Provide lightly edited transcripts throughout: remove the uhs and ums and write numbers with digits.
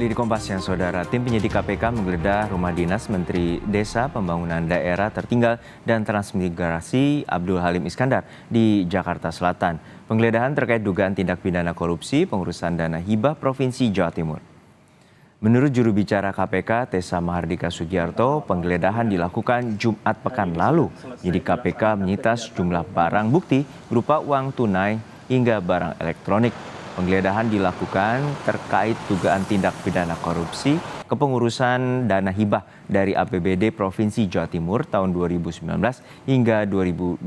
Di Kompas yang saudara, tim penyidik KPK menggeledah rumah dinas Menteri Desa Pembangunan Daerah Tertinggal dan Transmigrasi Abdul Halim Iskandar di Jakarta Selatan. Penggeledahan terkait dugaan tindak pidana korupsi pengurusan dana hibah Provinsi Jawa Timur. Menurut juru bicara KPK, Tessa Mahardika Sugiarto, penggeledahan dilakukan Jumat pekan lalu. Penyidik KPK menyita sejumlah barang bukti berupa uang tunai hingga barang elektronik. Penggeledahan dilakukan terkait dugaan tindak pidana korupsi kepengurusan dana hibah dari APBD Provinsi Jawa Timur tahun 2019 hingga 2022.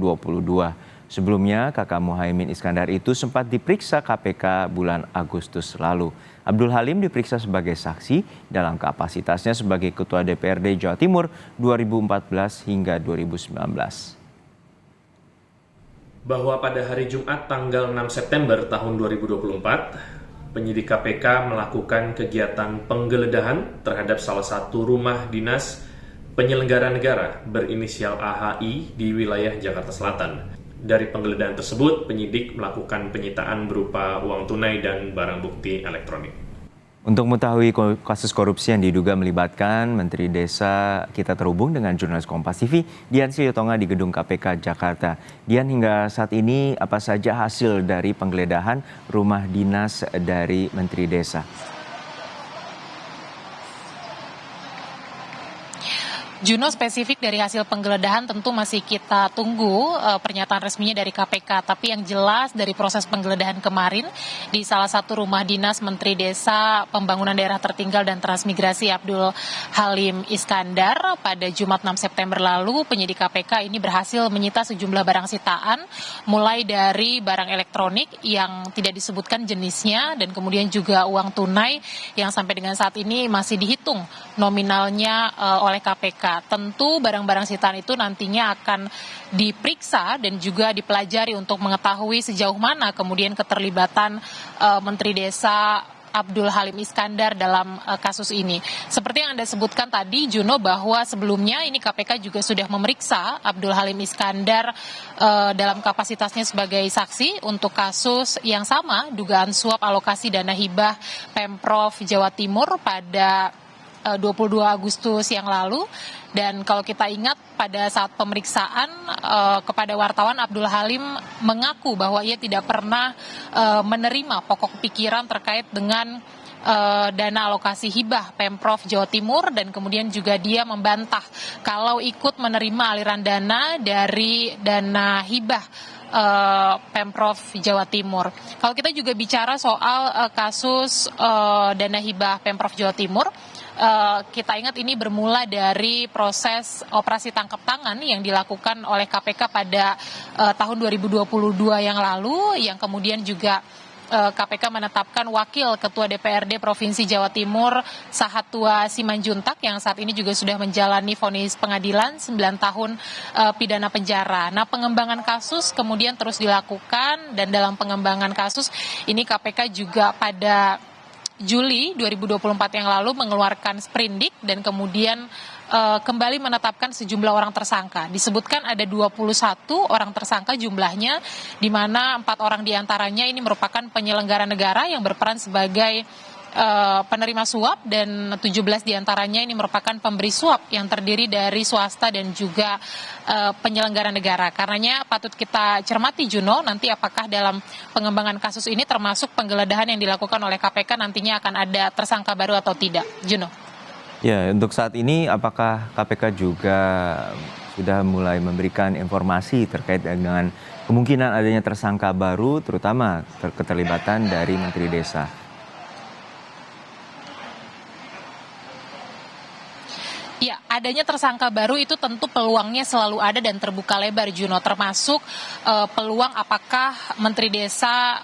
Sebelumnya, kakak Muhaimin Iskandar itu sempat diperiksa KPK bulan Agustus lalu. Abdul Halim diperiksa sebagai saksi dalam kapasitasnya sebagai Ketua DPRD Jawa Timur 2014 hingga 2019. Bahwa pada hari Jumat tanggal 6 September tahun 2024, penyidik KPK melakukan kegiatan penggeledahan terhadap salah satu rumah dinas penyelenggara negara berinisial AHI di wilayah Jakarta Selatan. Dari penggeledahan tersebut, penyidik melakukan penyitaan berupa uang tunai dan barang bukti elektronik. Untuk mengetahui kasus korupsi yang diduga melibatkan Menteri Desa, kita terhubung dengan jurnalis Kompas TV, Dian Silitonga di Gedung KPK Jakarta. Dian, hingga saat ini apa saja hasil dari penggeledahan rumah dinas dari Menteri Desa? Juno, spesifik dari hasil penggeledahan tentu masih kita tunggu pernyataan resminya dari KPK. Tapi yang jelas dari proses penggeledahan kemarin di salah satu rumah dinas Menteri Desa Pembangunan Daerah Tertinggal dan Transmigrasi Abdul Halim Iskandar pada Jumat 6 September lalu, penyidik KPK ini berhasil menyita sejumlah barang sitaan, mulai dari barang elektronik yang tidak disebutkan jenisnya dan kemudian juga uang tunai yang sampai dengan saat ini masih dihitung nominalnya oleh KPK. Tentu barang-barang sitaan itu nantinya akan diperiksa dan juga dipelajari untuk mengetahui sejauh mana kemudian keterlibatan Menteri Desa Abdul Halim Iskandar dalam kasus ini. Seperti yang Anda sebutkan tadi, Juno, bahwa sebelumnya ini KPK juga sudah memeriksa Abdul Halim Iskandar dalam kapasitasnya sebagai saksi untuk kasus yang sama, dugaan suap alokasi dana hibah Pemprov Jawa Timur pada 22 Agustus yang lalu. Dan kalau kita ingat pada saat pemeriksaan kepada wartawan, Abdul Halim mengaku bahwa ia tidak pernah menerima pokok pikiran terkait dengan dana alokasi hibah Pemprov Jawa Timur, dan kemudian juga dia membantah kalau ikut menerima aliran dana dari dana hibah Pemprov Jawa Timur. Kalau kita juga bicara soal kasus dana hibah Pemprov Jawa Timur, kita ingat ini bermula dari proses operasi tangkap tangan yang dilakukan oleh KPK pada tahun 2022 yang lalu, yang kemudian juga KPK menetapkan Wakil Ketua DPRD Provinsi Jawa Timur Sahatwa Simanjuntak yang saat ini juga sudah menjalani vonis pengadilan 9 tahun pidana penjara. Nah, pengembangan kasus kemudian terus dilakukan, dan dalam pengembangan kasus ini KPK juga pada Juli 2024 yang lalu mengeluarkan sprindik dan kemudian kembali menetapkan sejumlah orang tersangka. Disebutkan ada 21 orang tersangka jumlahnya, di mana 4 orang diantaranya ini merupakan penyelenggara negara yang berperan sebagai penerima suap, dan 17 diantaranya ini merupakan pemberi suap yang terdiri dari swasta dan juga penyelenggara negara. Karenanya patut kita cermati, Juno, nanti apakah dalam pengembangan kasus ini termasuk penggeledahan yang dilakukan oleh KPK nantinya akan ada tersangka baru atau tidak, Juno? Ya, untuk saat ini apakah KPK juga sudah mulai memberikan informasi terkait dengan kemungkinan adanya tersangka baru, terutama keterlibatan dari Menteri Desa? Ya, adanya tersangka baru itu tentu peluangnya selalu ada dan terbuka lebar, Juno, termasuk peluang apakah Menteri Desa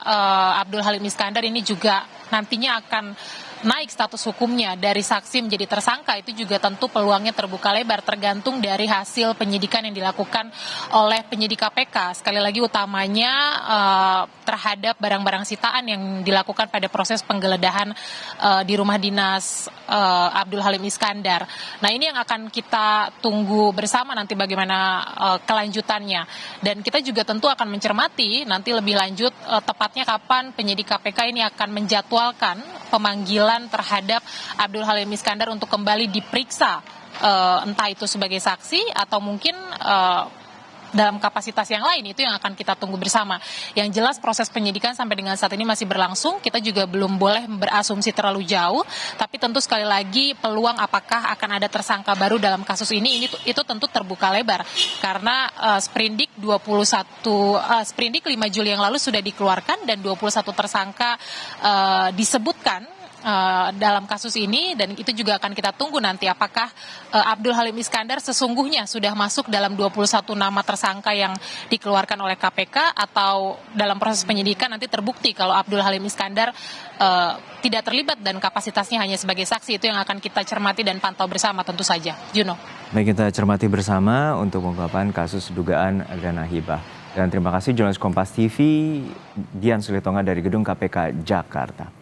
Abdul Halim Iskandar ini juga nantinya akan naik status hukumnya dari saksi menjadi tersangka. Itu juga tentu peluangnya terbuka lebar, tergantung dari hasil penyidikan yang dilakukan oleh penyidik KPK. Sekali lagi utamanya terhadap barang-barang sitaan yang dilakukan pada proses penggeledahan di rumah dinas Abdul Halim Iskandar. Nah, ini yang akan kita tunggu bersama nanti bagaimana kelanjutannya. Dan kita juga tentu akan mencermati nanti lebih lanjut tepatnya kapan penyidik KPK ini akan menjadwalkan pemanggilan panggilan terhadap Abdul Halim Iskandar untuk kembali diperiksa, entah itu sebagai saksi atau mungkin dalam kapasitas yang lain. Itu yang akan kita tunggu bersama. Yang jelas proses penyidikan sampai dengan saat ini masih berlangsung. Kita juga belum boleh berasumsi terlalu jauh, tapi tentu sekali lagi peluang apakah akan ada tersangka baru dalam kasus ini itu tentu terbuka lebar karena sprindik 5 Juli yang lalu sudah dikeluarkan dan 21 tersangka disebutkan dalam kasus ini, dan itu juga akan kita tunggu nanti apakah Abdul Halim Iskandar sesungguhnya sudah masuk dalam 21 nama tersangka yang dikeluarkan oleh KPK, atau dalam proses penyidikan nanti terbukti kalau Abdul Halim Iskandar tidak terlibat dan kapasitasnya hanya sebagai saksi. Itu yang akan kita cermati dan pantau bersama tentu saja. Juno. Baik, kita cermati bersama untuk pengungkapan kasus dugaan dana hibah. Dan terima kasih jurnalis Kompas TV Dian Sulitonga dari Gedung KPK Jakarta.